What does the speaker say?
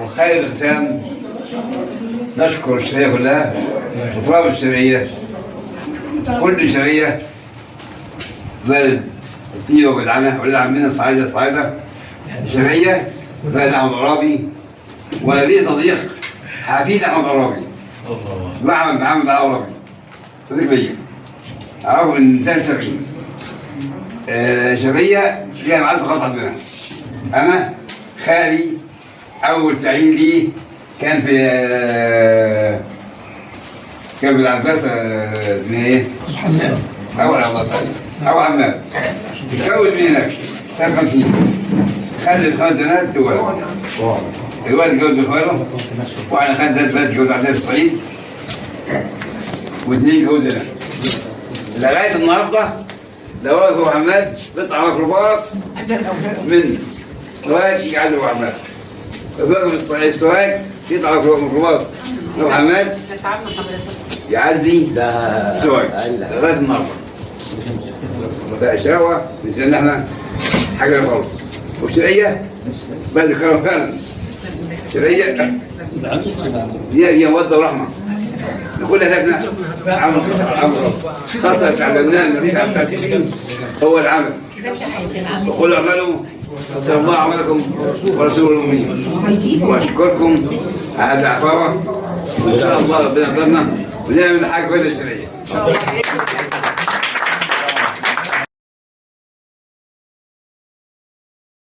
وخير الختام نشكر الشرعية كلها وتراب الشرعية كل شرعية بلد الطيبة وبالعنة ولد عمنا الصعايدة شرعية بلد أحمد عرابي ولي صديق حفيد أحمد عرابي محمد عرابي صديق ليا أعرفه من سنة 70. شرعية ليها معزة خاصة عندنا. أنا خالي أول تعيين لي كان في العباسة اسمها إيه؟ أول عماد تجوز من هناك سنة 50 خلي 5 سنوات ولد. الولد اتجوز بخواله وأنا خدت 3 بنات اتجوز عندنا في الصعيد واثنين اتجوزنا. لغاية النهارده لو واقف أبو حماد بيطلع ميكروباص من سوهاج يعزل أبو حماد. واقف الصعيد سوهاج يطلع ميكروباص أبو حماد يعزي سوهاج لغاية النهارده. ده شراوة بالنسبة لنا احنا حاجة خالص. والشرعية بل كرم فعلا. الشرعية هي مودة ورحمة. كل هدفنا عمل خاصة تعلمناه ان الرئيس عبد العزيز هو العمل وقل اعملوا صلى الله عملكم ورسول المؤمنين. واشكركم على هذه العفاوة وان شاء الله ربنا يقدرنا ونعمل حاجة كويسة شرعية.